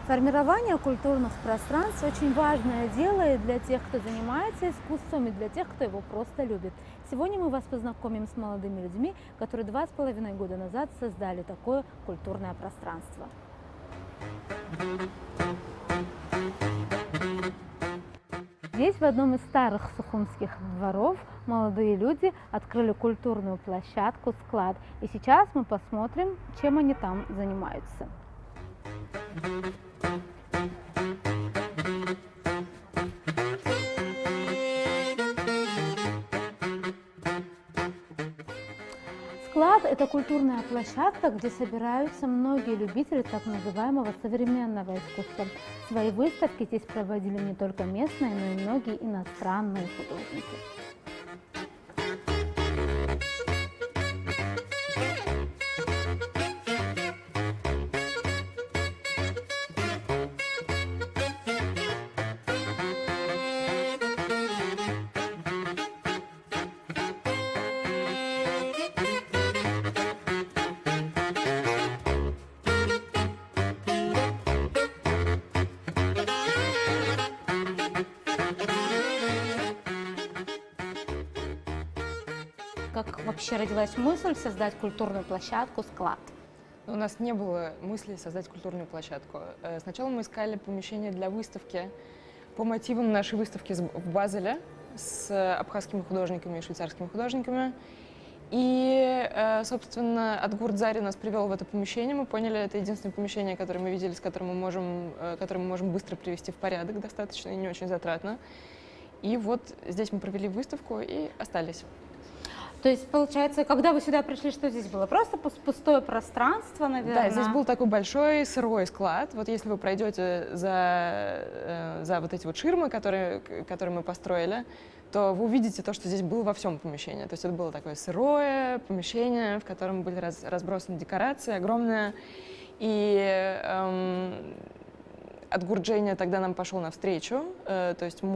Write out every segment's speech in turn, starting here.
Формирование культурных пространств очень важное дело и для тех, кто занимается искусством, и для тех, кто его просто любит. Сегодня мы вас познакомим с молодыми людьми, которые 2,5 года назад создали такое культурное пространство. Здесь, в одном из старых сухумских дворов, молодые люди открыли культурную площадку «Склад». И сейчас мы посмотрим, чем они там занимаются. «Склад» — это культурная площадка, где собираются многие любители так называемого современного искусства. Свои выставки здесь проводили не только местные, но и многие иностранные художники. Как вообще родилась мысль создать культурную площадку «Склад»? У нас не было мысли создать культурную площадку. Сначала мы искали помещение для выставки по мотивам нашей выставки в Базеле с абхазскими художниками и швейцарскими художниками. И, собственно, Атгурт Зари нас привел в это помещение. Мы поняли, это единственное помещение, которое мы видели, которое мы можем быстро привести в порядок достаточно и не очень затратно. И вот здесь мы провели выставку и остались. То есть, получается, когда вы сюда пришли, что здесь было? Просто пустое пространство, наверное? Да, здесь был такой большой сырой склад. Вот если вы пройдете за вот эти вот ширмы, которые мы построили, то вы увидите то, что здесь было во всем помещении. То есть это было такое сырое помещение, в котором были разбросаны декорации огромные. И Атгурт Женя тогда нам пошел навстречу, то есть он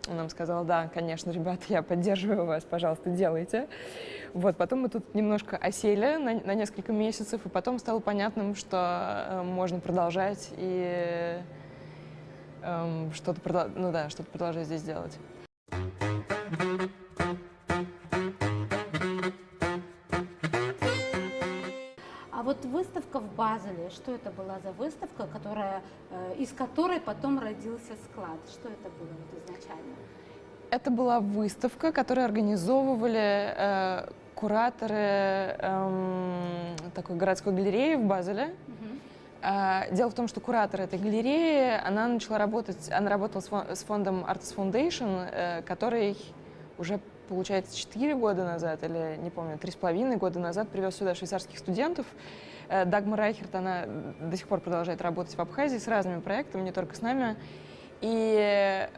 нам сказал: да, конечно, ребята, я поддерживаю вас, пожалуйста, делайте. Вот, потом мы тут немножко осели на несколько месяцев, и потом стало понятным, что можно продолжать и что-то продолжать здесь делать. А вот выставка в Базеле, что это была за выставка, из которой потом родился «Склад»? Что это было вот изначально? Это была выставка, которую организовывали кураторы такой городской галереи в Базеле. Дело в том, что куратор этой галереи, она работала с фондом Artist Foundation, который уже, получается, 4 года назад, или, не помню, 3,5 года назад привез сюда швейцарских студентов. Дагмар Райхерт, она до сих пор продолжает работать в Абхазии с разными проектами, не только с нами. И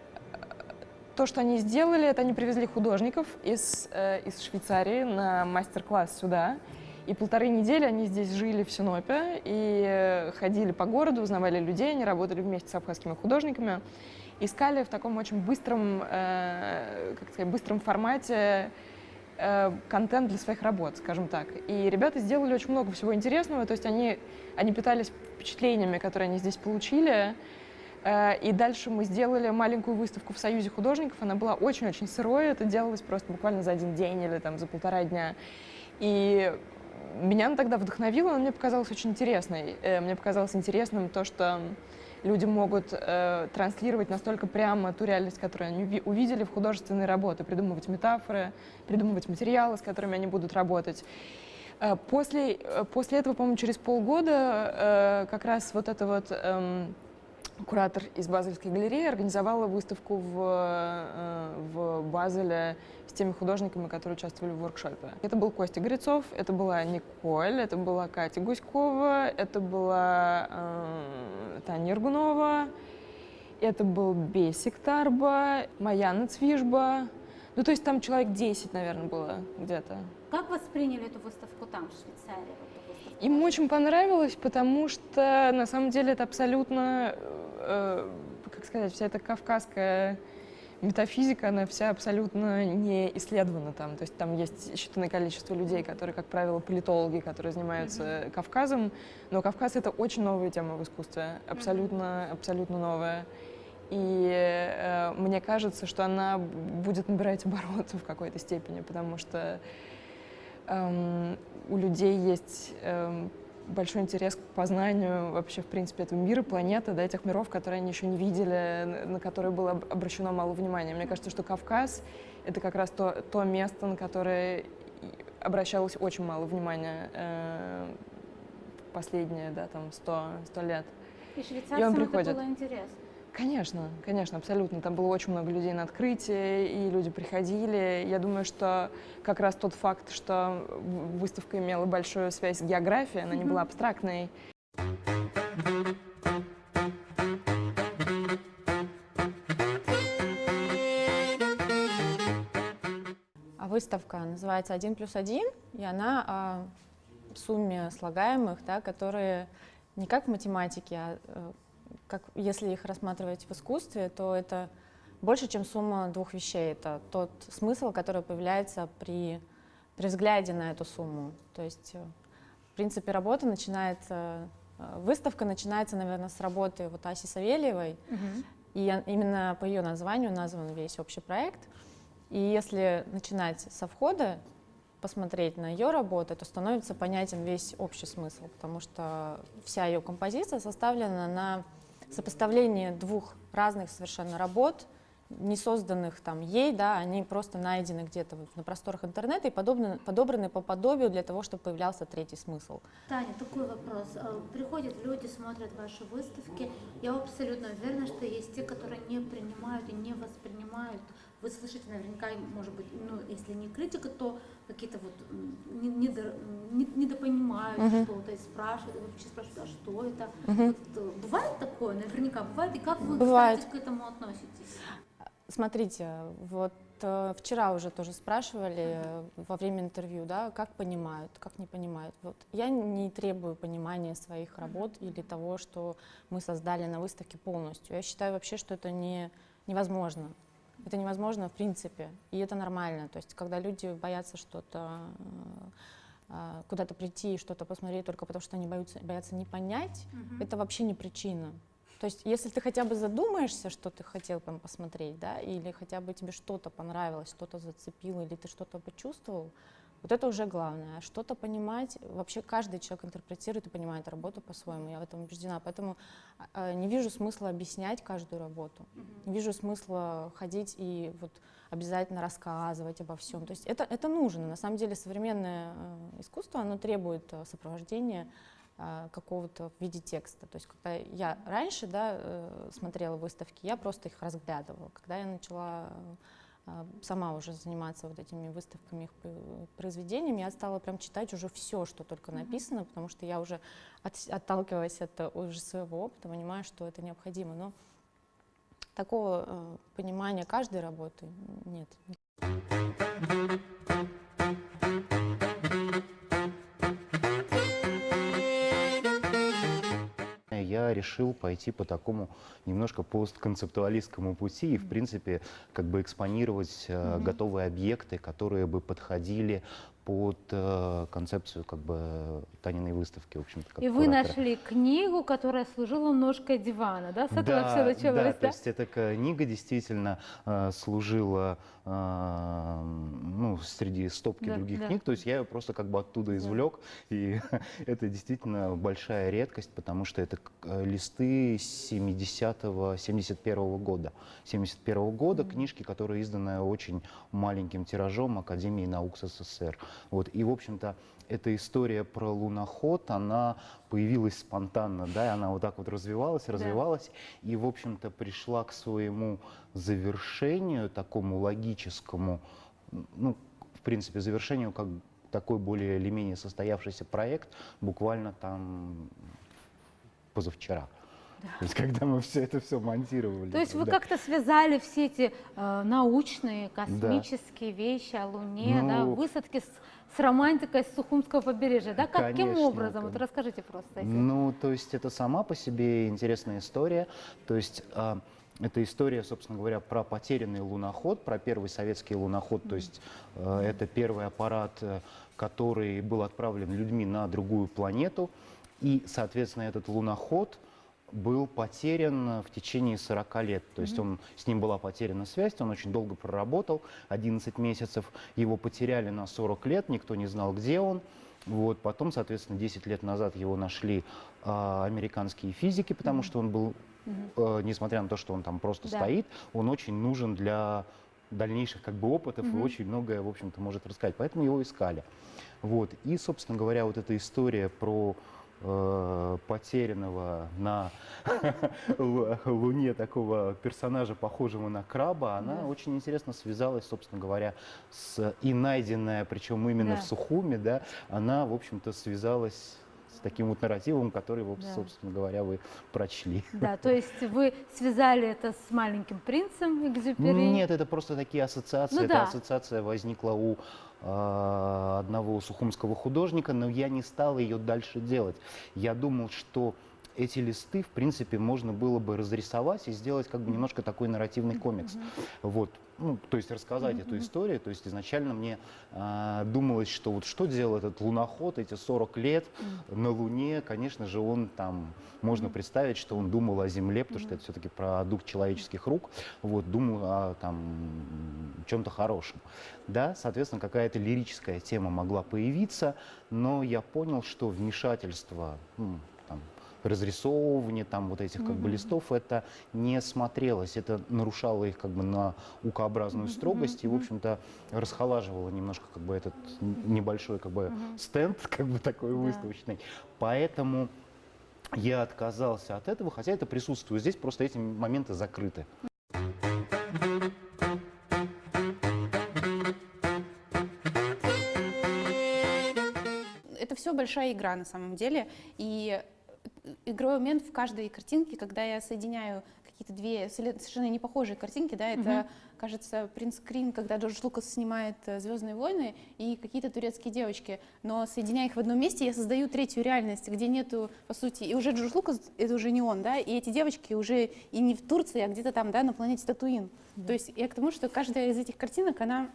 то, что они сделали, это они привезли художников из Швейцарии на мастер-класс сюда. И 1,5 недели они здесь жили в Синопе и ходили по городу, узнавали людей, они работали вместе с абхазскими художниками. Искали в таком очень быстром формате контент для своих работ, скажем так. И ребята сделали очень много всего интересного, то есть они питались впечатлениями, которые они здесь получили. И дальше мы сделали маленькую выставку в Союзе художников, она была очень-очень сырой, это делалось просто буквально за 1 день или там за 1,5 дня. И меня она тогда вдохновила, она мне показалась очень интересной. Мне показалось интересным то, что люди могут транслировать настолько прямо ту реальность, которую они увидели в художественной работе, придумывать метафоры, придумывать материалы, с которыми они будут работать. После этого, по-моему, через полгода как раз вот эта вот куратор из Базельской галереи организовала выставку в Базеле с теми художниками, которые участвовали в воркшопе. Это был Костя Грицов, это была Николь, это была Катя Гуськова, это была Таня Иргунова, это был Бесик Тарба, Маяна Цвижба. Ну, то есть там человек 10, наверное, было где-то. Как восприняли эту выставку там, в Швейцарии? Им очень понравилось, потому что, на самом деле, это абсолютно, как сказать, вся эта кавказская метафизика, она вся абсолютно не исследована там. То есть там есть считанное количество людей, которые, как правило, политологи, которые занимаются Кавказом. Но Кавказ — это очень новая тема в искусстве, абсолютно, абсолютно новая. И мне кажется, что она будет набирать обороты в какой-то степени, потому что у людей есть большой интерес к познанию вообще, в принципе, этого мира, планеты, да, этих миров, которые они еще не видели, на которые было обращено мало внимания. Мне кажется, что Кавказ — это как раз то место, на которое обращалось очень мало внимания последние, да, там, 100 лет. И И он швейцарцам это приходит. было интересно. Конечно, конечно, абсолютно. Там было очень много людей на открытии, и люди приходили. Я думаю, что как раз тот факт, что выставка имела большую связь с географией, она не была абстрактной. А выставка называется «1+1», и она о сумме слагаемых, да, которые не как в математике, а как, если их рассматривать в искусстве, то это больше, чем сумма двух вещей. Это тот смысл, который появляется при взгляде на эту сумму. То есть, в принципе, выставка начинается, наверное, с работы вот Аси Савельевой, и именно по ее названию назван весь общий проект. И если начинать со входа, посмотреть на ее работы, то становится понятен весь общий смысл, потому что вся ее композиция составлена на сопоставлении двух разных совершенно работ, не созданных там ей, да, они просто найдены где-то на просторах интернета и подобраны по подобию для того, чтобы появлялся третий смысл. Таня, такой вопрос. Приходят люди, смотрят ваши выставки. Я абсолютно уверена, что есть те, которые не принимают и не воспринимают. Вы слышите наверняка, может быть, ну, если не критика, то какие-то вот недопонимают что-то и спрашивают, вообще спрашивают, а что это? Вот, бывает такое? Наверняка бывает. И как вы, Бывает. кстати, к этому относитесь? Смотрите, вот вчера уже тоже спрашивали во время интервью, да, как понимают, как не понимают. Вот я не требую понимания своих работ или того, что мы создали на выставке полностью. Я считаю вообще, что это невозможно. Это невозможно в принципе, и это нормально. То есть, когда люди боятся что-то, куда-то прийти и что-то посмотреть только потому, что они боятся не понять, это вообще не причина. То есть, если ты хотя бы задумаешься, что ты хотел там посмотреть, да, или хотя бы тебе что-то понравилось, что-то зацепило, или ты что-то почувствовал, вот это уже главное. Что-то понимать, вообще каждый человек интерпретирует и понимает работу по-своему, я в этом убеждена. Поэтому не вижу смысла объяснять каждую работу, не вижу смысла ходить и вот обязательно рассказывать обо всем. То есть это нужно. На самом деле современное искусство, оно требует сопровождения какого-то в виде текста. То есть когда я раньше, да, смотрела выставки, я просто их разглядывала. Когда я начала сама уже заниматься вот этими выставками, их произведениями, я стала прям читать уже все, что только написано, потому что я уже, отталкиваясь от уже своего опыта, понимаю, что это необходимо. Но такого понимания каждой работы нет. Я решил пойти по такому немножко постконцептуалистскому пути и, в принципе, как бы экспонировать готовые объекты, которые бы подходили под концепцию как бы Таниной выставки, в общем-то. Как И вы куратора. нашли книгу, которая служила ножкой дивана, да? С этого все началось, да? То есть эта книга действительно служила ну, среди стопки других книг, то есть я ее просто как бы оттуда извлек, и это действительно большая редкость, потому что это листы 71-го года. 71-го года книжки, которые изданы очень маленьким тиражом Академии наук СССР. Вот. И, в общем-то, эта история про луноход, она появилась спонтанно, да, и она вот так вот развивалась, и, в общем-то, пришла к своему завершению, такому логическому, ну, в принципе, завершению как такой более или менее состоявшийся проект буквально там позавчера. Да. То есть, когда мы это все монтировали. То есть вы как-то связали все эти научные, космические вещи о Луне, да, высадки с романтикой с Сухумского побережья, да? Каким образом? Вот расскажите просто. Ну, то есть это сама по себе интересная история. То есть Это история, собственно говоря, про потерянный луноход, про первый советский луноход. То есть это первый аппарат, который был отправлен людьми на другую планету. И, соответственно, этот луноход был потерян в течение 40 лет. То есть с ним была потеряна связь, он очень долго проработал, 11 месяцев. Его потеряли на 40 лет, никто не знал, где он. Вот. Потом, соответственно, 10 лет назад его нашли американские физики, потому что он был, несмотря на то, что он там просто стоит, он очень нужен для дальнейших как бы опытов и очень многое, в общем-то, может рассказать. Поэтому его искали. Вот. И, собственно говоря, вот эта история про потерянного на Луне такого персонажа, похожего на краба, она очень интересно связалась, собственно говоря, и найденная, причем именно в Сухуми, да, она, в общем-то, связалась с таким вот нарративом, который, собственно говоря, вы прочли. Да, то есть вы связали это с «Маленьким принцем» Экзюпери? Нет, это просто такие ассоциации. Эта ассоциация возникла у одного сухумского художника, но я не стал ее дальше делать. Я думал, что эти листы, в принципе, можно было бы разрисовать и сделать как бы немножко такой нарративный комикс. Вот. Ну, то есть рассказать эту историю. То есть изначально мне думалось, что вот что делал этот луноход эти 40 лет на Луне. Конечно же, он там, можно представить, что он думал о Земле, потому что это все-таки продукт человеческих рук. Вот, думал о там чем-то хорошем. Да, соответственно, какая-то лирическая тема могла появиться, но я понял, что вмешательство, разрисовывание там вот этих как бы листов, это не смотрелось, это нарушало их как бы наукообразную строгость и, в общем-то, расхолаживало немножко как бы этот небольшой как бы стенд как бы такой выставочный. Поэтому я отказался от этого, хотя это присутствует здесь, просто эти моменты закрыты. Это все большая игра на самом деле, и игровой момент в каждой картинке, когда я соединяю какие-то две совершенно непохожие картинки, да, это, кажется, принтскрин, когда Джордж Лукас снимает «Звездные войны» и какие-то турецкие девочки, но соединяя их в одном месте, я создаю третью реальность, где нету, по сути, и уже Джордж Лукас, это уже не он, да, и эти девочки уже и не в Турции, а где-то там, да, на планете Татуин. То есть я к тому, что каждая из этих картинок, она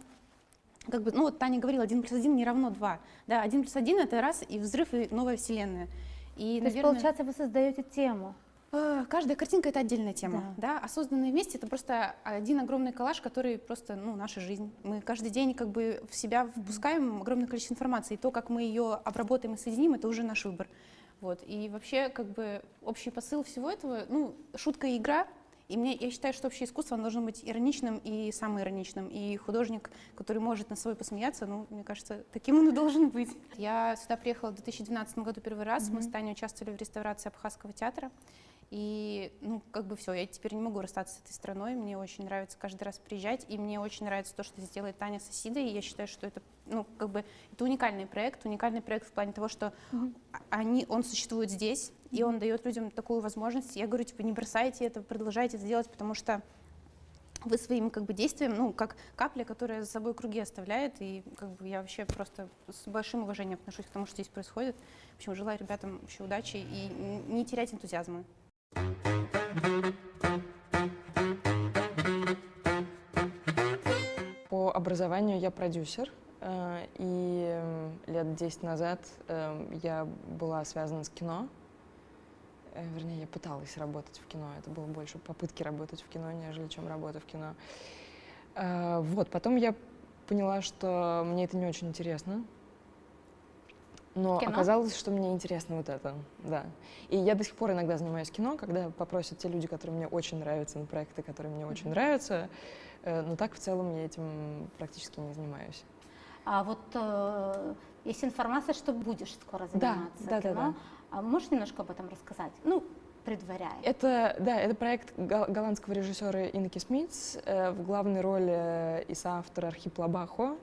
как бы, ну вот Таня говорила, 1+1 не равно 2, да, 1+1 это раз, и взрыв, и новая вселенная. И, то есть, получается, вы создаете тему? Каждая картинка — это отдельная тема, да. А созданные вместе — это просто один огромный коллаж, который просто, ну, наша жизнь. Мы каждый день как бы в себя впускаем огромное количество информации, и то, как мы ее обработаем и соединим, это уже наш выбор. Вот. И вообще, как бы, общий посыл всего этого, ну, шутка и игра. И я считаю, что общее искусство должно быть ироничным и самоироничным. И художник, который может над собой посмеяться, ну, мне кажется, таким он и должен быть. Я сюда приехала в 2012 году первый раз. Мы с Таней участвовали в реставрации Абхазского театра. И, ну, как бы все, я теперь не могу расстаться с этой страной. Мне очень нравится каждый раз приезжать. И мне очень нравится то, что здесь делает Таня с Асидой. И я считаю, что это, ну, как бы, это уникальный проект в плане того, что он существует здесь, и он дает людям такую возможность. Я говорю, типа, не бросайте это, продолжайте это делать, потому что вы своим как бы действием, ну, как капля, которая за собой круги оставляет, и как бы я вообще просто с большим уважением отношусь к тому, что здесь происходит. В общем, желаю ребятам еще удачи и не терять энтузиазма. По образованию я продюсер, и лет 10 назад я была связана с кино. Вернее, я пыталась работать в кино. Это было больше попытки работать в кино, нежели чем работа в кино. Вот, потом я поняла, что мне это не очень интересно. Но оказалось, что мне интересно вот это, да. И я до сих пор иногда занимаюсь кино, когда попросят те люди, которые мне очень нравятся, на проекты, которые мне очень нравятся. Но так в целом я этим практически не занимаюсь. А вот есть информация, что будешь скоро заниматься кино. Да. А можешь немножко об этом рассказать? Ну, предваряя. Это проект голландского режиссера Инеки Смитс, в главной роли и соавтор Архип Лабахо.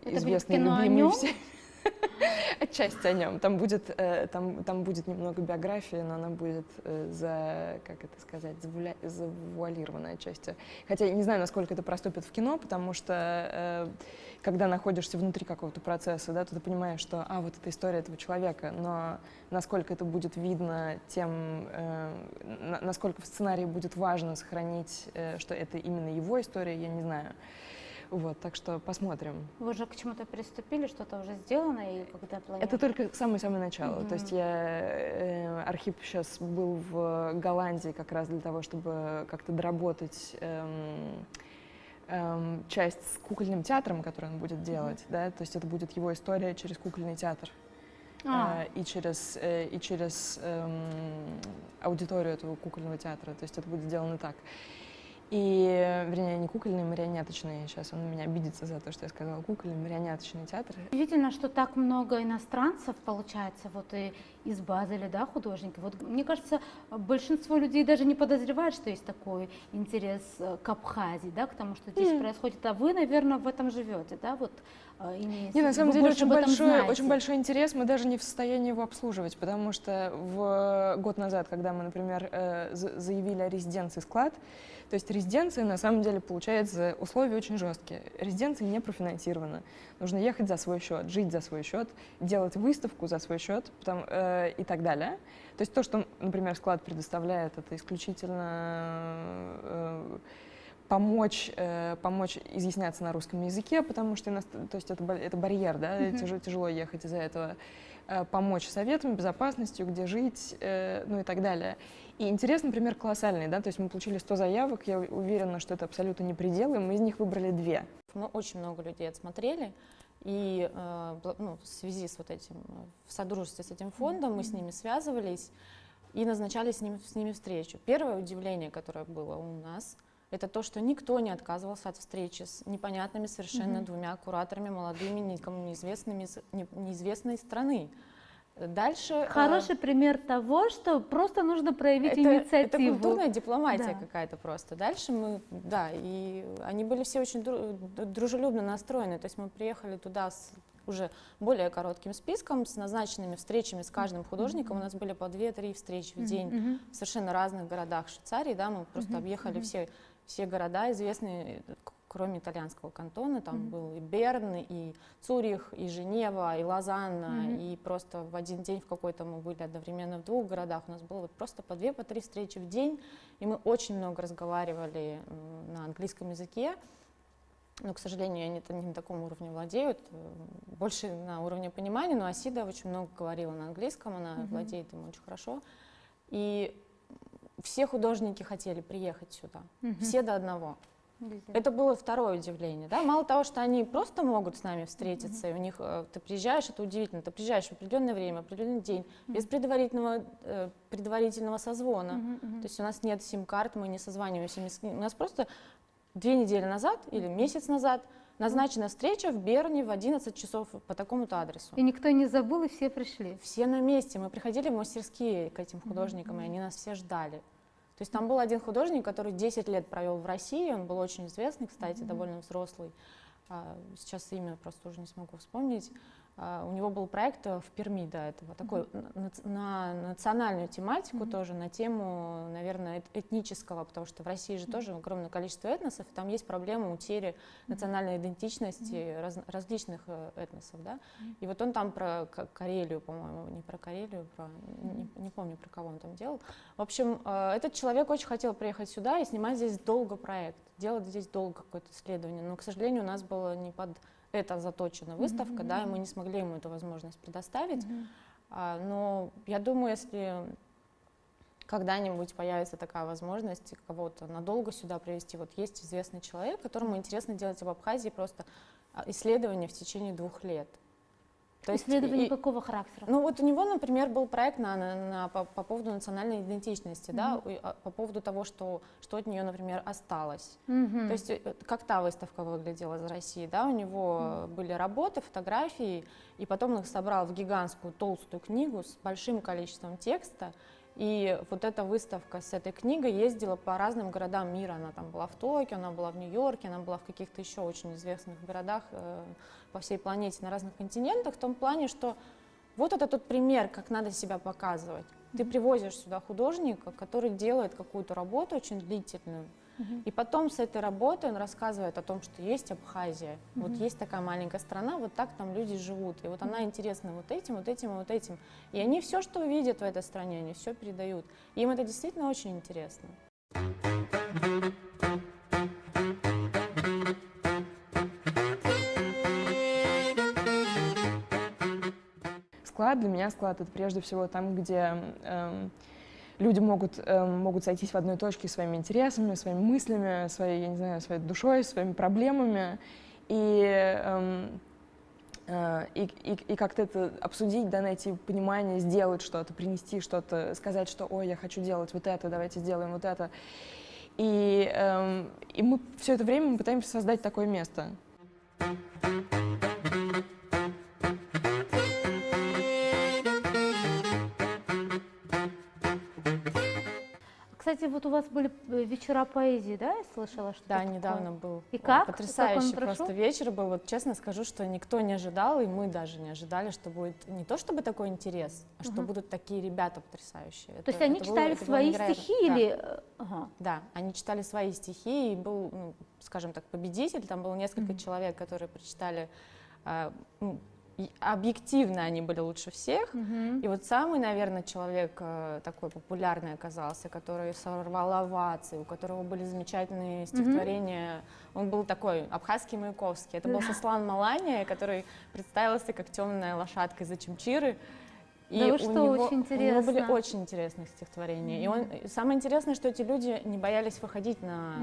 Это Известный, будет кино любимый о нем? все. отчасти о нем. Там будет немного биографии, но она будет как это сказать, завуалированная отчасти. Хотя я не знаю, насколько это проступит в кино, потому что когда находишься внутри какого-то процесса, да, то ты понимаешь, что вот эта история этого человека, но насколько это будет видно тем, насколько в сценарии будет важно сохранить, что это именно его история, я не знаю. Вот, так что посмотрим. Вы уже к чему-то приступили, что-то уже сделано, и когда планируете? Это только самое-самое начало. То есть Архип сейчас был в Голландии как раз для того, чтобы как-то доработать часть с кукольным театром, который он будет делать, да, то есть это будет его история через кукольный театр и через аудиторию этого кукольного театра, то есть это будет сделано так. И, вернее, не кукольный, марионеточный. Сейчас он на меня обидится за то, что я сказала кукольный, марионеточный театр. Удивительно, что так много иностранцев получается, вот и из Базеля, да, художники. Вот мне кажется, большинство людей даже не подозревает, что есть такой интерес к Абхазии, да, к тому, что здесь происходит. А вы, наверное, в этом живете, да, вот. Нет, на самом деле очень большой интерес, мы даже не в состоянии его обслуживать, потому что год назад, когда мы, например, заявили о резиденции «Склад», то есть резиденция, на самом деле, получается, условия очень жесткие. Резиденция не профинансирована. Нужно ехать за свой счет, жить за свой счет, делать выставку за свой счет и так далее. То есть то, что, например, «Склад» предоставляет, это исключительно помочь изъясняться на русском языке, потому что то есть это барьер, да, тяжело ехать из-за этого, помочь советам, безопасностью, где жить, ну и так далее. И интерес, например, колоссальный, да, то есть мы получили 100 заявок, я уверена, что это абсолютно не предел, и мы из них выбрали 2. Мы очень много людей отсмотрели, и в связи с в содружестве с этим фондом мы с ними связывались и назначали с ними встречу. Первое удивление, которое было у нас, это то, что никто не отказывался от встречи с непонятными совершенно 2 кураторами, молодыми, никому неизвестной страны. Дальше... Хороший пример того, что просто нужно проявить инициативу. Это культурная дипломатия какая-то просто. Дальше и они были все очень дружелюбно настроены. То есть мы приехали туда с уже более коротким списком, с назначенными встречами с каждым художником. У нас были по 2-3 встречи в день в совершенно разных городах Швейцарии. Да, мы просто объехали все города известные, кроме итальянского кантона. Там был и Берн, и Цюрих, и Женева, и Лозанна. И просто в один день в какой-то мы были одновременно в 2 городах. У нас было просто по 2-3 встречи в день. И мы очень много разговаривали на английском языке. Но, к сожалению, они не на таком уровне владеют, больше на уровне понимания, но Асида очень много говорила на английском, она владеет им очень хорошо. И все художники хотели приехать сюда, все до одного. Это было второе удивление. Да? Мало того, что они просто могут с нами встретиться, и у них ты приезжаешь, это удивительно, ты приезжаешь в определенное время, определенный день, без предварительного созвона. То есть у нас нет сим-карт, мы не созваниваемся, у нас просто 2 недели назад или месяц назад назначена встреча в Берне в 11 часов по такому-то адресу. И никто не забыл, и все пришли. Все на месте. Мы приходили в мастерские к этим художникам, и они нас все ждали. То есть там был один художник, который 10 лет провел в России, он был очень известный, кстати, довольно взрослый. Сейчас имя просто уже не смогу вспомнить. У него был проект в Перми до этого, такой на национальную тематику тоже, на тему, наверное, этнического, потому что в России же тоже огромное количество этносов, и там есть проблема утери национальной идентичности различных этносов, да. И вот он там про Карелию, по-моему, не про Карелию, не помню, про кого он там делал. В общем, этот человек очень хотел приехать сюда и снимать здесь долго проект, делать здесь долго какое-то исследование, но, к сожалению, у нас было не под это заточена выставка, да, и мы не смогли ему эту возможность предоставить. Но я думаю, если когда-нибудь появится такая возможность кого-то надолго сюда привезти, вот есть известный человек, которому интересно делать в Абхазии просто исследования в течение 2 лет. То есть исследование какого характера? Ну вот у него, например, был проект по поводу национальной идентичности, да, по поводу того, что от нее, например, осталось. То есть как та выставка выглядела из России, да, у него были работы, фотографии, и потом он их собрал в гигантскую толстую книгу с большим количеством текста. И вот эта выставка с этой книгой ездила по разным городам мира. Она там была в Токио, она была в Нью-Йорке, она была в каких-то еще очень известных городах по всей планете, на разных континентах, в том плане, что вот это тот пример, как надо себя показывать. Ты привозишь сюда художника, который делает какую-то работу очень длительную, и потом с этой работой он рассказывает о том, что есть Абхазия, вот есть такая маленькая страна, вот так там люди живут, и вот она интересна вот этим, вот этим, вот этим. И они все, что видят в этой стране, они все передают. И им это действительно очень интересно. Склад, для меня склад — это прежде всего там, где люди могут сойтись в одной точке своими интересами, своими мыслями, своей, я не знаю, своей душой, своими проблемами, и как-то это обсудить, да, найти понимание, сделать что-то, принести что-то, сказать, что «Ой, я хочу делать вот это, давайте сделаем вот это». И мы все это время пытаемся создать такое место. Кстати, вот у вас были вечера поэзии, да, я слышала, что Да, такое? недавно был. И как? Потрясающий Как он прошел? просто вечер был. Вот честно скажу, что никто не ожидал, и мы даже не ожидали, что будет не то чтобы такой интерес, а что будут такие ребята потрясающие. То есть они читали свои стихи да. или... Ага. Да, они читали свои стихи, и был, ну, скажем так, победитель. Там было несколько человек, которые прочитали, и объективно они были лучше всех. И вот самый, наверное, человек такой популярный оказался, который сорвал овации, у которого были замечательные стихотворения. Он был такой абхазский Маяковский. Это был Сослан Малания, который представился как темная лошадка из Очимчиры. И Да вы что, очень у него были интересно. очень интересные стихотворения. И самое интересное, что эти люди не боялись выходить На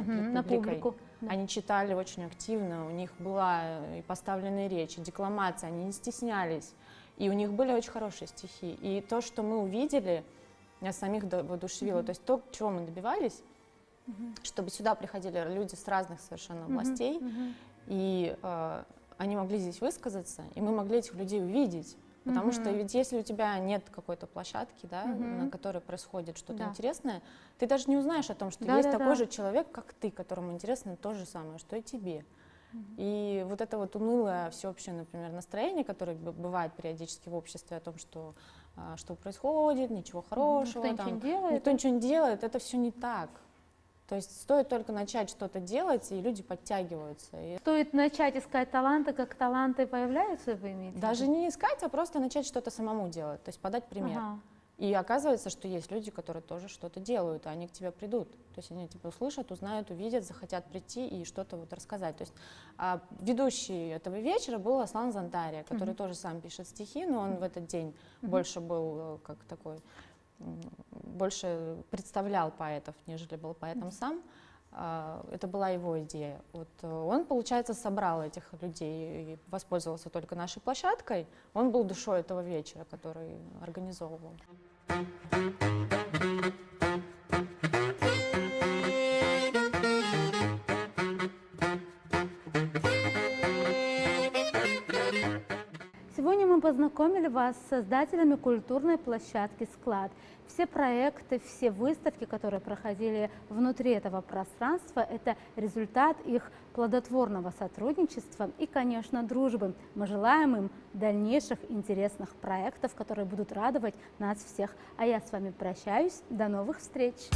публикой. публику. Да. Они читали очень активно, у них была и поставленная речь, и декламация, они не стеснялись. И у них были очень хорошие стихи. И то, что мы увидели, нас самих воодушевило. То есть то, чего мы добивались, чтобы сюда приходили люди с разных совершенно областей, и они могли здесь высказаться, и мы могли этих людей увидеть. Потому что ведь если у тебя нет какой-то площадки, да, на которой происходит что-то интересное, ты даже не узнаешь о том, что есть такой же человек, как ты, которому интересно то же самое, что и тебе. И вот это вот унылое всеобщее, например, настроение, которое бывает периодически в обществе о том, что происходит, ничего хорошего, никто ничего не делает, это все не так. То есть стоит только начать что-то делать, и люди подтягиваются. И Стоит начать искать таланты, как таланты появляются, вы имеете в виду? даже не искать, а просто начать что-то самому делать, то есть подать пример. Ага. И оказывается, что есть люди, которые тоже что-то делают, и они к тебе придут. То есть они тебя услышат, узнают, увидят, захотят прийти и что-то вот рассказать. То есть ведущий этого вечера был Аслан Зантария, который тоже сам пишет стихи, но он в этот день больше был как такой, больше представлял поэтов, нежели был поэтом сам. Это была его идея. Вот он, получается, собрал этих людей и воспользовался только нашей площадкой. Он был душой этого вечера, который организовывал. Сегодня мы познакомили вас с создателями культурной площадки «Склад». Все проекты, все выставки, которые проходили внутри этого пространства, это результат их плодотворного сотрудничества и, конечно, дружбы. Мы желаем им дальнейших интересных проектов, которые будут радовать нас всех. А я с вами прощаюсь. До новых встреч!